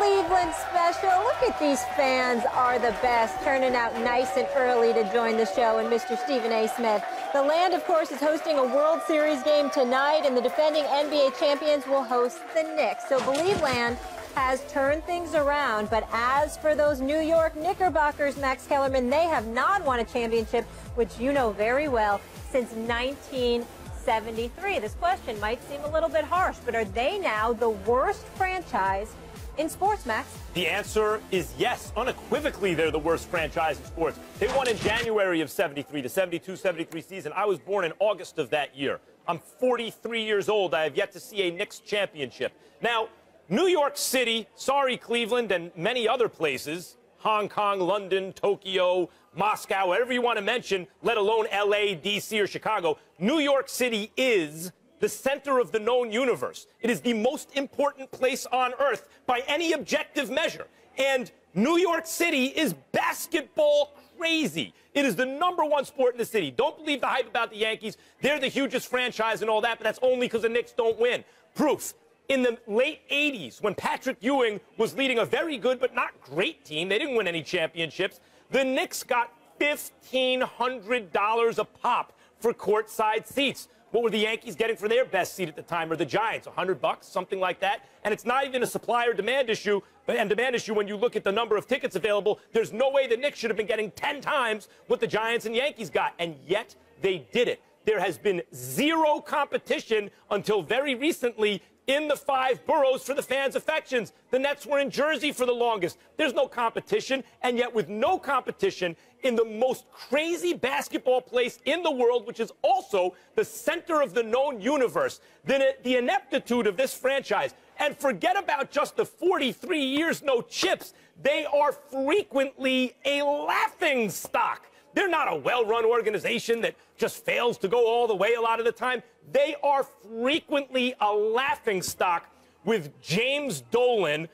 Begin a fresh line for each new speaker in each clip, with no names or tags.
Cleveland special. Look at these fans are the best, turning out nice and early to join the show. And Mr. Stephen A. Smith. The Land, of course, is hosting a World Series game tonight, and the defending NBA champions will host the Knicks. So Believe Land has turned things around. But as for those New York Knickerbockers, Max Kellerman, they have not won a championship, which you know very well, since 1973. This question might seem a little bit harsh, but are they now the worst franchise in sports, Max?
The answer is yes. Unequivocally, they're the worst franchise in sports. They won in January of 73, the 72-73 season. I was born in August of that year. I'm 43 years old. I have yet to see a Knicks championship. Now, New York City, sorry, Cleveland, and many other places, Hong Kong, London, Tokyo, Moscow, whatever you want to mention, let alone L.A., D.C., or Chicago, New York City is the center of the known universe. It is the most important place on earth by any objective measure. And New York City is basketball crazy. It is the #1 sport in the city. Don't believe the hype about the Yankees. They're the hugest franchise and all that, but that's only because the Knicks don't win. Proof. In the late 80s, when Patrick Ewing was leading a very good but not great team, they didn't win any championships, the Knicks got $1,500 a pop for courtside seats. What were the Yankees getting for their best seat at the time, or the Giants? $100, something like that. And it's not even a supply or demand issue. And demand issue, when you look at the number of tickets available, there's no way the Knicks should have been getting 10 times what the Giants and Yankees got. And yet they did it. There has been zero competition until very recently in the 5 boroughs for the fans' affections. The Nets were in Jersey for the longest. There's no competition, and yet with no competition in the most crazy basketball place in the world, which is also the center of the known universe, the ineptitude of this franchise, and forget about just the 43 years no chips, they are frequently a laughing stock. They're not a well-run organization that just fails to go all the way a lot of the time. They are frequently a laughingstock with James Dolan,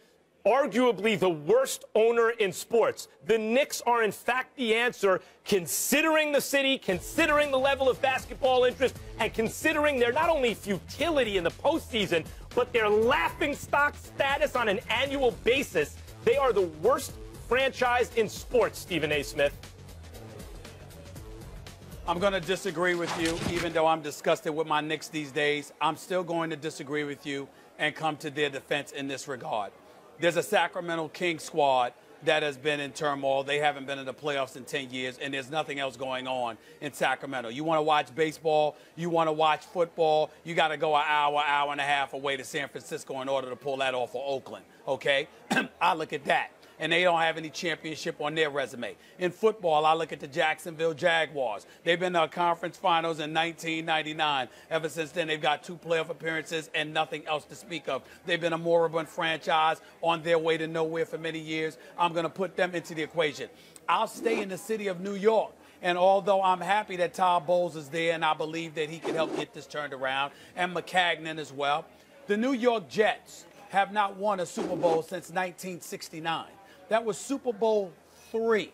arguably the worst owner in sports. The Knicks are, in fact, the answer, considering the city, considering the level of basketball interest, and considering their not only futility in the postseason, but their laughingstock status on an annual basis. They are the worst franchise in sports, Stephen A. Smith.
I'm going to disagree with you, even though I'm disgusted with my Knicks these days. I'm still going to disagree with you and come to their defense in this regard. There's a Sacramento Kings squad that has been in turmoil. They haven't been in the playoffs in 10 years, and there's nothing else going on in Sacramento. You want to watch baseball, you want to watch football, you got to go an hour, hour and a half away to San Francisco in order to pull that off for Oakland, okay? I look at that. And they don't have any championship on their resume. In football, I look at the Jacksonville Jaguars. They've been to conference finals in 1999. Ever since then, they've got 2 playoff appearances and nothing else to speak of. They've been a moribund franchise on their way to nowhere for many years. I'm going to put them into the equation. I'll stay in the city of New York. And although I'm happy that Todd Bowles is there and I believe that he can help get this turned around, and McCagnon as well, the New York Jets have not won a Super Bowl since 1969. That was Super Bowl III.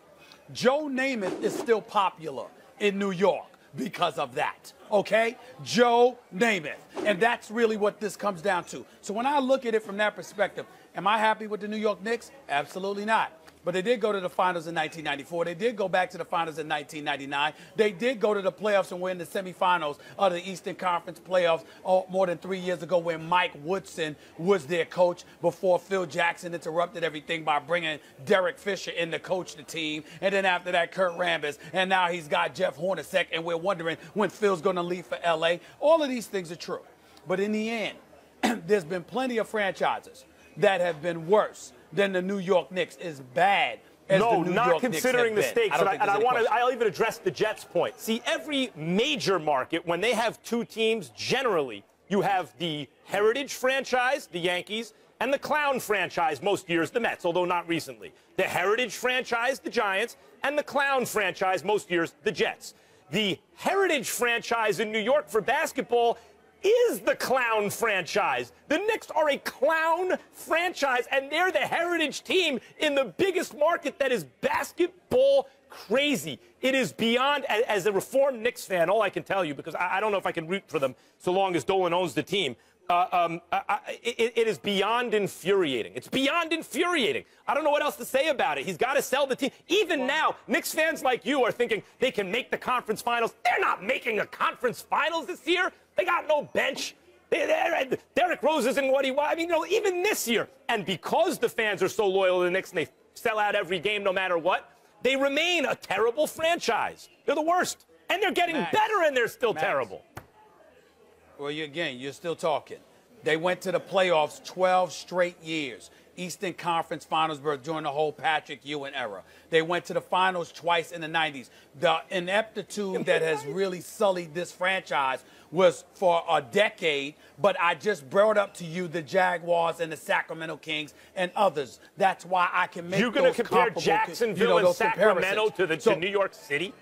Joe Namath is still popular in New York because of that, okay? Joe Namath. And that's really what this comes down to. So when I look at it from that perspective, am I happy with the New York Knicks? Absolutely not. But they did go to the finals in 1994. They did go back to the finals in 1999. They did go to the playoffs and win the semifinals of the Eastern Conference playoffs more than 3 years ago when Mike Woodson was their coach before Phil Jackson interrupted everything by bringing Derek Fisher in to coach the team. And then after that, Kurt Rambis. And now he's got Jeff Hornacek, and we're wondering when Phil's going to leave for L.A. All of these things are true. But in the end, there's been plenty of franchises that have been worse than the New York Knicks, is bad as the New
not
York
considering
Knicks
the stakes.
I'll
even address the Jets' point. See, every major market, when they have 2 teams, generally, you have the heritage franchise, the Yankees, and the clown franchise, most years, the Mets, although not recently. The heritage franchise, the Giants, and the clown franchise, most years, the Jets. The heritage franchise in New York for basketball is the clown franchise. The Knicks are a clown franchise, and they're the heritage team in the biggest market that is basketball crazy. It is beyond, as a reformed Knicks fan, all I can tell you, because I don't know if I can root for them so long as Dolan owns the team, It is beyond infuriating. It's beyond infuriating. I don't know what else to say about it. He's got to sell the team. Even now, Knicks fans like you are thinking they can make the conference finals. They're not making a conference finals this year. They got no bench. Derrick Rose isn't what he was. I mean, even this year. And because the fans are so loyal to the Knicks and they sell out every game no matter what, they remain a terrible franchise. They're the worst. And they're getting better, and they're still terrible.
Well, you're still talking. They went to the playoffs 12 straight years. Eastern Conference Finals during the whole Patrick Ewing era. They went to the finals twice in the 90s. The ineptitude that has really sullied this franchise was for a decade, but I just brought up to you the Jaguars and the Sacramento Kings and others. That's why I can make
You're going to compare Jacksonville and Sacramento to New York City?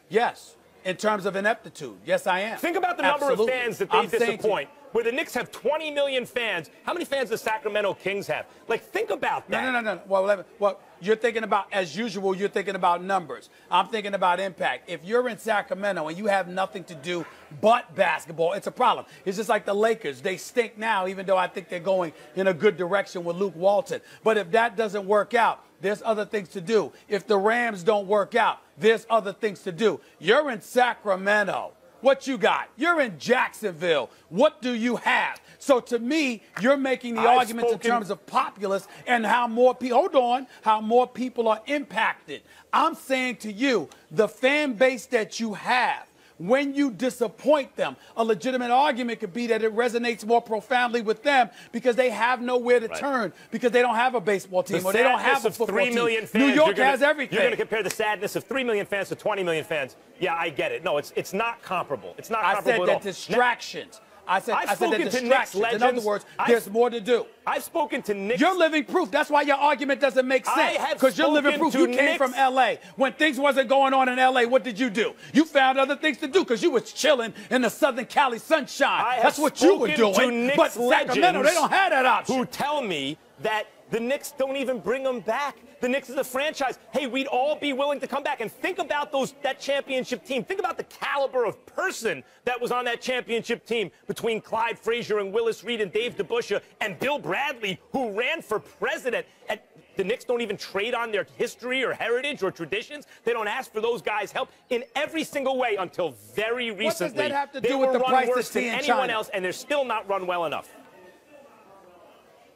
Yes. In terms of ineptitude, yes, I am.
Think about the number of fans that they disappoint. Where the Knicks have 20 million fans, how many fans does Sacramento Kings have? Like, think about that.
No. Well, you're thinking about, as usual, you're thinking about numbers. I'm thinking about impact. If you're in Sacramento and you have nothing to do but basketball, it's a problem. It's just like the Lakers. They stink now, even though I think they're going in a good direction with Luke Walton. But if that doesn't work out, there's other things to do. If the Rams don't work out, there's other things to do. You're in Sacramento. What you got? You're in Jacksonville. What do you have? So to me, you're making the arguments in terms of populace and how more people, how more people are impacted. I'm saying to you, the fan base that you have, when you disappoint them, a legitimate argument could be that it resonates more profoundly with them because they have nowhere to turn, because they don't have a baseball team or they don't have a football team.
Fans,
New York has everything.
You're going to compare the sadness of 3 million fans to 20 million fans. Yeah, I get it. No, it's not comparable. It's not comparable at all.
I said that distractions. I said that
distractions.
In other words, there's more to do.
I've spoken to Knicks.
You're living proof. That's why your argument doesn't make sense. Because you're living proof. You came from L.A. When things wasn't going on in L.A., what did you do? You found other things to do because you was chilling in the Southern Cali sunshine. That's what you were doing. But Sacramento, they don't have that option.
Who tell me that the Knicks don't even bring them back. The Knicks is a franchise. Hey, we'd all be willing to come back. And think about that championship team. Think about the caliber of person that was on that championship team between Clyde Frazier and Willis Reed and Dave DeBusschere and Bill Bradley, who ran for president. And the Knicks don't even trade on their history or heritage or traditions. They don't ask for those guys' help in every single way until very recently. What
does that have to do with the price of tea in China?
Anyone else, and they're still not run well enough.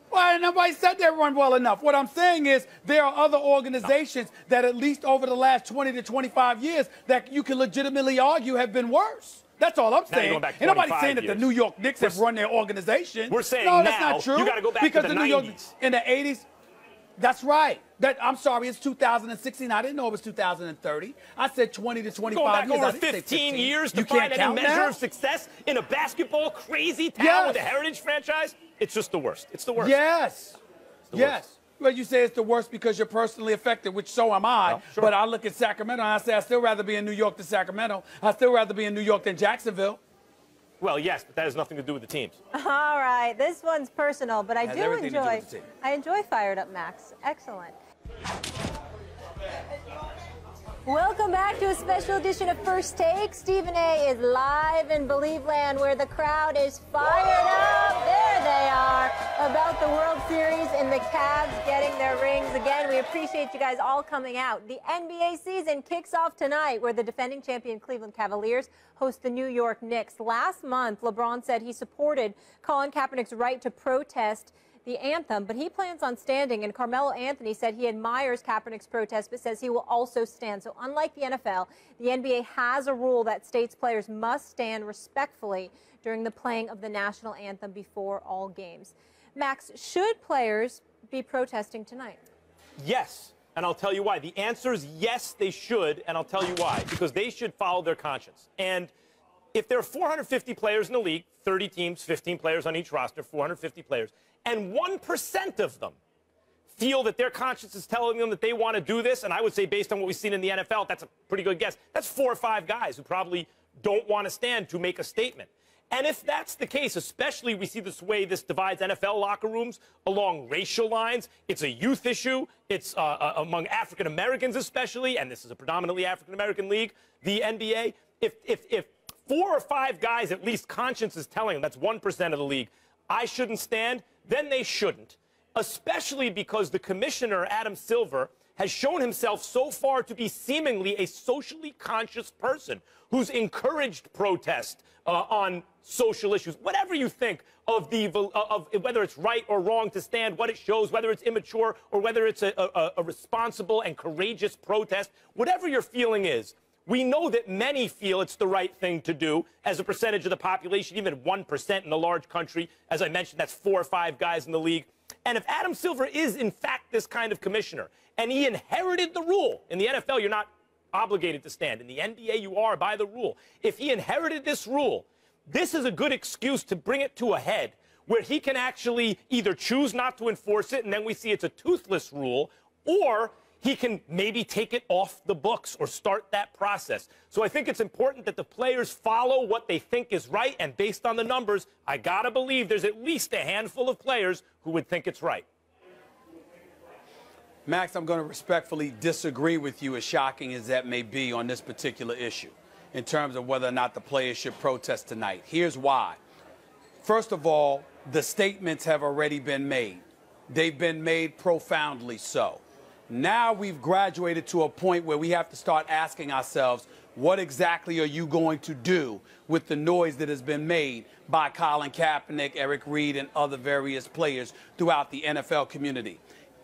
Well, nobody said they run well enough. What I'm saying is there are other organizations that at least over the last 20 to 25 years that you can legitimately argue have been worse. That's all I'm saying. Ain't nobody saying that the New York Knicks have run their organization.
We're saying
no,
now,
that's not true.
You got to go back
because
to the
New
90s.
York in the 80s. That's right. I'm sorry, it's 2016. I didn't know it was 2030. I said 20 to 25
years.
Going
back over 15 years to find any measure of success in a basketball crazy town with a heritage franchise? It's just the worst. It's the worst.
Yes. Yes. Well, you say it's the worst because you're personally affected, which so am I.
Well, sure.
But I look at Sacramento and I say I'd still rather be in New York than Sacramento. I'd still rather be in New York than Jacksonville.
Well, yes, but that has nothing to do with the teams.
All right. This one's personal, but I enjoy Fired Up Max. Excellent. Welcome back to a special edition of First Take. Stephen A. is live in Believe Land, where the crowd is fired up. There they are, about the World Series and the Cavs getting their rings. Again, we appreciate you guys all coming out. The NBA season kicks off tonight, where the defending champion Cleveland Cavaliers host the New York Knicks. Last month, LeBron said he supported Colin Kaepernick's right to protest the anthem, but he plans on standing, and Carmelo Anthony said he admires Kaepernick's protest but says he will also stand. So unlike the NFL, the NBA has a rule that states players must stand respectfully during the playing of the national anthem before all games. Max, should players be protesting tonight?
Yes, and I'll tell you why. The answer is yes, they should, and I'll tell you why. Because they should follow their conscience. And if there are 450 players in the league, 30 teams, 15 players on each roster, 450 players, and 1% of them feel that their conscience is telling them that they want to do this, and I would say based on what we've seen in the NFL, that's a pretty good guess. That's 4 or 5 guys who probably don't want to stand to make a statement. And if that's the case, especially we see this way this divides NFL locker rooms along racial lines, it's a youth issue, it's among African Americans especially, and this is a predominantly African American league, the NBA. If 4 or 5 guys, at least conscience is telling them, that's 1% of the league, I shouldn't stand, then they shouldn't. Especially because the commissioner, Adam Silver, has shown himself so far to be seemingly a socially conscious person who's encouraged protest on social issues. Whatever you think of whether it's right or wrong to stand, what it shows, whether it's immature or whether it's a responsible and courageous protest, whatever your feeling is, we know that many feel it's the right thing to do as a percentage of the population, even 1% in a large country. As I mentioned, that's 4 or 5 guys in the league. And if Adam Silver is, in fact, this kind of commissioner, and he inherited the rule, in the NFL, you're not obligated to stand. In the NBA, you are by the rule. If he inherited this rule, this is a good excuse to bring it to a head where he can actually either choose not to enforce it, and then we see it's a toothless rule, or he can maybe take it off the books or start that process. So I think it's important that the players follow what they think is right, and based on the numbers, I gotta believe there's at least a handful of players who would think it's right.
Max, I'm going to respectfully disagree with you, as shocking as that may be, on this particular issue in terms of whether or not the players should protest tonight. Here's why. First of all, the statements have already been made. They've been made profoundly so. Now we've graduated to a point where we have to start asking ourselves, what exactly are you going to do with the noise that has been made by Colin Kaepernick, Eric Reed, and other various players throughout the NFL community?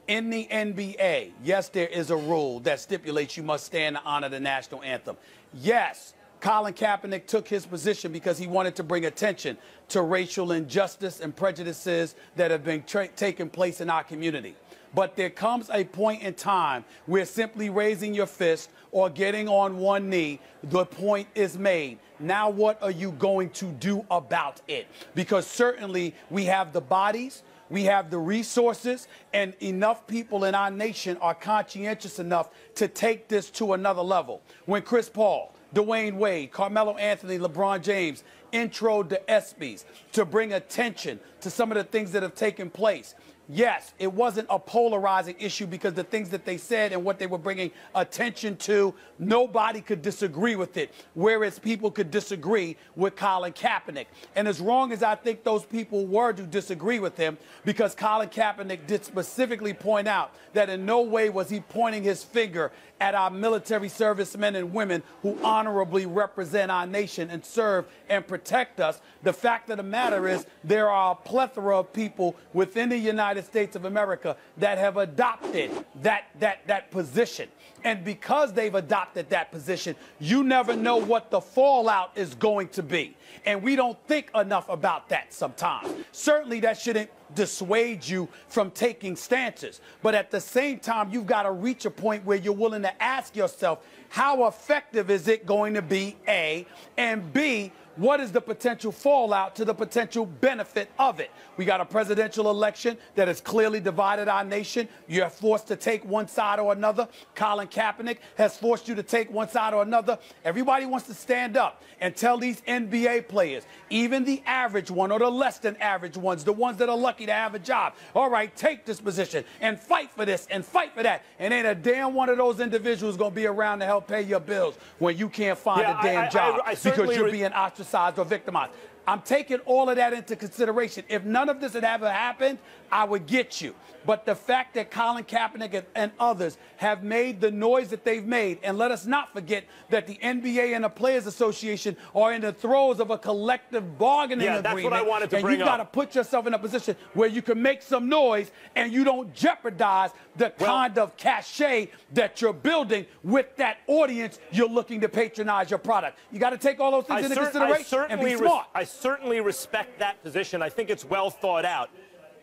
In the NBA, yes, there is a rule that stipulates you must stand to honor the national anthem. Yes, Colin Kaepernick took his position because he wanted to bring attention to racial injustice and prejudices that have been taking place in our community. But there comes a point in time where simply raising your fist or getting on one knee, the point is made. Now what are you going to do about it? Because certainly we have the bodies, we have the resources, and enough people in our nation are conscientious enough to take this to another level. When Chris Paul, Dwayne Wade, Carmelo Anthony, LeBron James introed the Espns to bring attention to some of the things that have taken place. Yes, it wasn't a polarizing issue because the things that they said and what they were bringing attention to, nobody could disagree with it, whereas people could disagree with Colin Kaepernick. And as wrong as I think those people were to disagree with him, because Colin Kaepernick did specifically point out that in no way was he pointing his finger at our military servicemen and women who honorably represent our nation and serve and protect us. The fact of the matter is there are a plethora of people within the United States of America that have adopted that position. And because they've adopted that position, you never know what the fallout is going to be. And we don't think enough about that sometimes. Certainly that shouldn't dissuade you from taking stances. But at the same time, you've got to reach a point where you're willing to ask yourself, how effective is it going to be, A, and B, what is the potential fallout to the potential benefit of it? We got a presidential election that has clearly divided our nation. You're forced to take one side or another. Colin Kaepernick has forced you to take one side or another. Everybody wants to stand up and tell these NBA players, even the average one or the less than average ones, the ones that are lucky to have a job, all right, take this position and fight for this and fight for that. And ain't a damn one of those individuals going to be around to help pay your bills when you can't find a damn job because you're being ostracized or victimized. I'm taking all of that into consideration. If none of this had ever happened, I would get you. But the fact that Colin Kaepernick and others have made the noise that they've made, and let us not forget that the NBA and the Players Association are in the throes of a collective bargaining agreement.
That's what I wanted to bring up.
And you've got to put yourself in a position where you can make some noise and you don't jeopardize the kind of cachet that you're building with that audience you're looking to patronize your product. You got to take all those things into consideration and be smart.
I certainly respect that position. I think it's well thought out.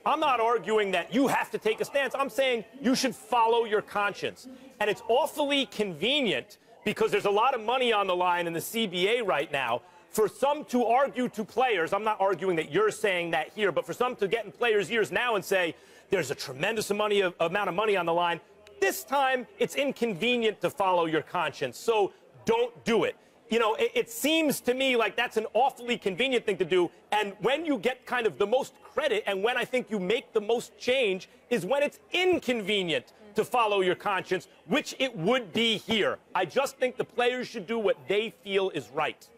I'm not arguing that you have to take a stance. I'm saying you should follow your conscience. And it's awfully convenient, because there's a lot of money on the line in the CBA right now, for some to argue to players. I'm not arguing that you're saying that here, but for some to get in players' ears now and say there's a tremendous amount of money on the line. This time, it's inconvenient to follow your conscience, so don't do it. You know, it seems to me like that's an awfully convenient thing to do. And when you get kind of the most credit and when I think you make the most change is when it's inconvenient to follow your conscience, which it would be here. I just think the players should do what they feel is right.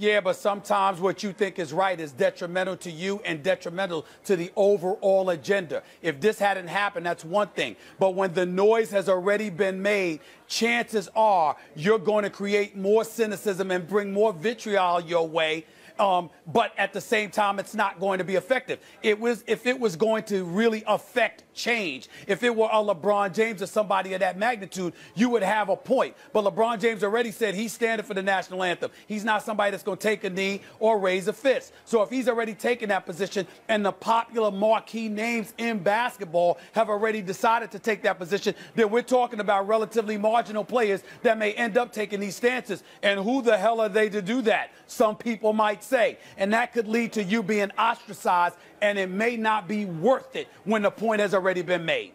Yeah, but sometimes what you think is right is detrimental to you and detrimental to the overall agenda. If this hadn't happened, that's one thing. But when the noise has already been made, chances are you're going to create more cynicism and bring more vitriol your way. But at the same time, it's not going to be effective. If it was going to really affect change, if it were a LeBron James or somebody of that magnitude, you would have a point. But LeBron James already said he's standing for the national anthem. He's not somebody that's going to take a knee or raise a fist. So if he's already taken that position and the popular marquee names in basketball have already decided to take that position, then we're talking about relatively marginal players that may end up taking these stances. And who the hell are they to do that? Some people might say. And that could lead to you being ostracized, and it may not be worth it when the point has already been made.